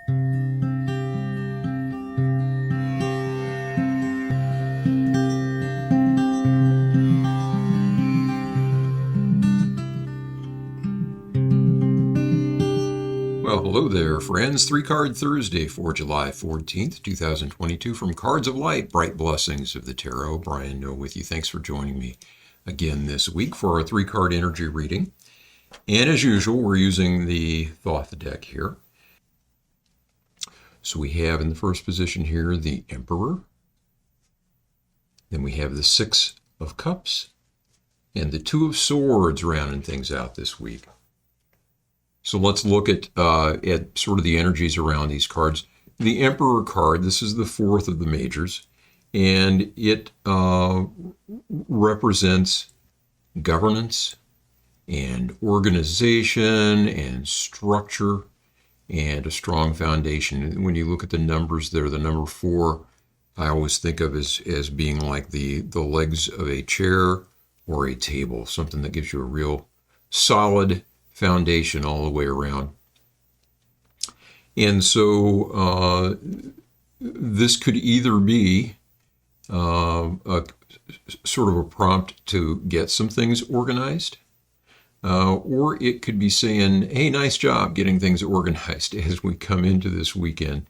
Well, hello there, friends. Three Card Thursday for July 14th, 2022 from Cards of Light, Bright Blessings of the Tarot. Brian Noe with you. Thanks for joining me again this week for our three-card energy reading. And as usual, we're using the Thoth deck here. So we have in the first position here the Emperor. Then we have the Six of Cups and the Two of Swords rounding things out this week. So let's look at sort of the energies around these cards. The Emperor card, this is the fourth of the majors, and it represents governance and organization and structure and a strong foundation. When you look at the numbers there, the number 4, I always think of as being like the legs of a chair or a table, something that gives you a real solid foundation all the way around. And so this could either be a sort of a prompt to get some things organized, or it could be saying, hey, nice job getting things organized as we come into this weekend.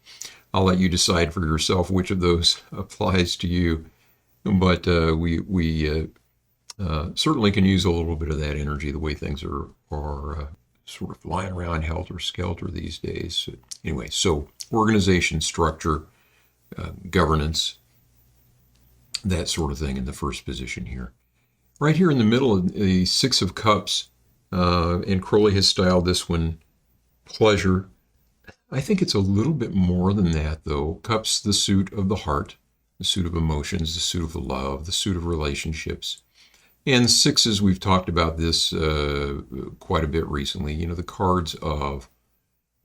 I'll let you decide for yourself which of those applies to you, but we certainly can use a little bit of that energy, the way things are sort of lying around helter-skelter these days. Anyway, so organization, structure, governance, that sort of thing in the first position here. Right here in the middle of the Six of Cups, and Crowley has styled this one pleasure. I think it's a little bit more than that, though. Cups, the suit of the heart, the suit of emotions, the suit of love, the suit of relationships. And sixes, we've talked about this quite a bit recently. You know, the cards of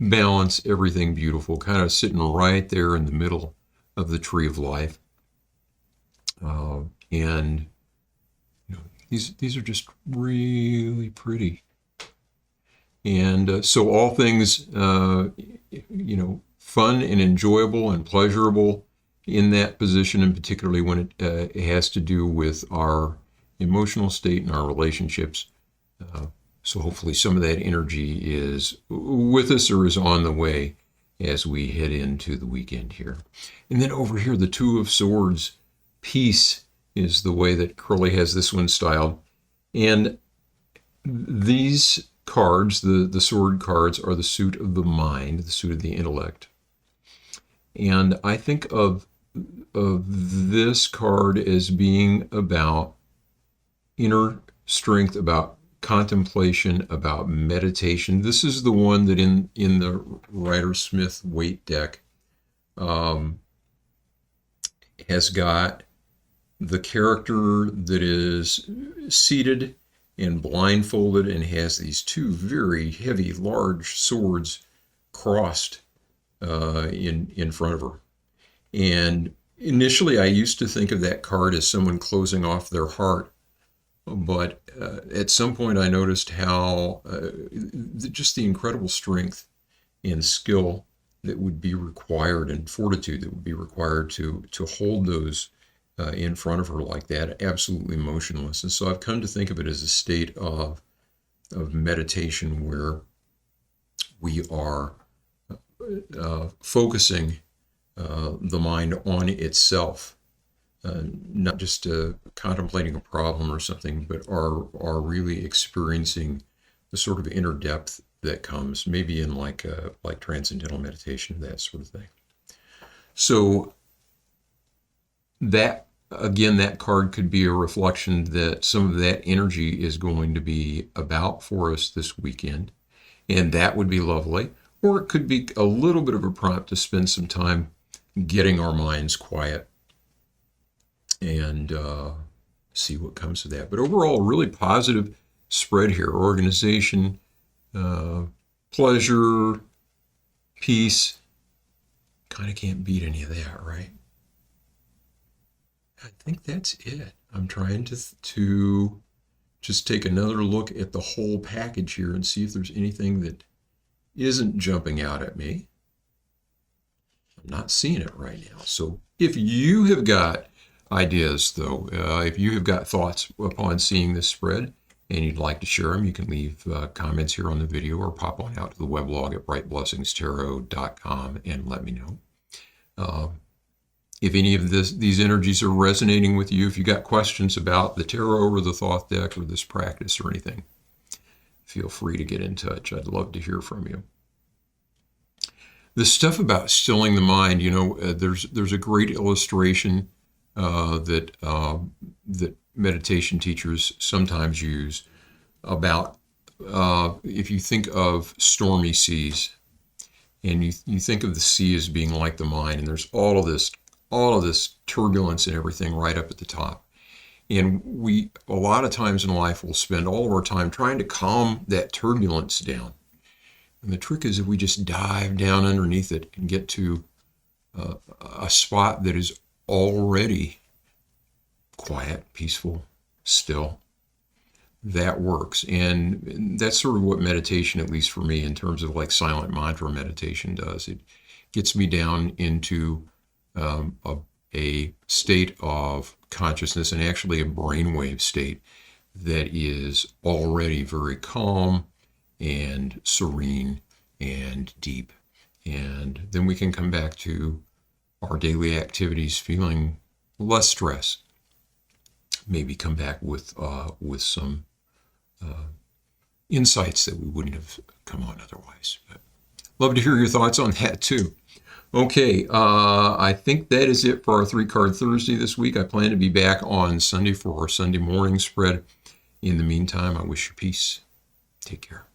balance, everything beautiful, kind of sitting right there in the middle of the tree of life. And you know, these are just really pretty. And so all things, you know, fun and enjoyable and pleasurable in that position, and particularly when it has to do with our emotional state and our relationships. So hopefully some of that energy is with us or is on the way as we head into the weekend here. And then over here, the Two of Swords, peace is the way that Crowley has this one styled. And these cards, the sword cards, are the suit of the mind, the suit of the intellect. And I think of this card as being about inner strength, about contemplation, about meditation. This is the one that in the Rider-Smith Waite deck has got the character that is seated and blindfolded and has these two very heavy, large swords crossed in front of her. And initially I used to think of that card as someone closing off their heart. But at some point I noticed how just the incredible strength and skill that would be required and fortitude that would be required to hold those in front of her like that, absolutely motionless. And so I've come to think of it as a state of meditation where we are focusing the mind on itself. Not just contemplating a problem or something, but are really experiencing the sort of inner depth that comes, maybe in like transcendental meditation, that sort of thing. So that, again, that card could be a reflection that some of that energy is going to be about for us this weekend, and that would be lovely. Or it could be a little bit of a prompt to spend some time getting our minds quiet and see what comes of that. But overall, a really positive spread here. Organization, pleasure, peace. Kind of can't beat any of that, right? I think that's it. I'm trying to just take another look at the whole package here and see if there's anything that isn't jumping out at me. not seeing it right now. So if you have got ideas, though, if you have got thoughts upon seeing this spread and you'd like to share them, you can leave comments here on the video or pop on out to the weblog at brightblessingstarot.com and let me know. If any of these energies are resonating with you, if you got questions about the tarot or the Thoth deck or this practice or anything, feel free to get in touch. I'd love to hear from you. The stuff about stilling the mind, there's a great illustration that meditation teachers sometimes use about if you think of stormy seas, and you think of the sea as being like the mind, and there's all of this turbulence and everything right up at the top. And we, a lot of times in life, will spend all of our time trying to calm that turbulence down. And the trick is if we just dive down underneath it and get to a spot that is already quiet, peaceful, still, that works. And that's sort of what meditation, at least for me, in terms of like silent mantra meditation does. It gets me down into a state of consciousness, and actually a brainwave state that is already very calm and serene and deep. And then we can come back to our daily activities feeling less stress. Maybe come back with some insights that we wouldn't have come on otherwise. But love to hear your thoughts on that too. Okay, I think that is it for our 3-card Thursday this week. I plan to be back on Sunday for our Sunday morning spread. In the meantime, I wish you peace. Take care.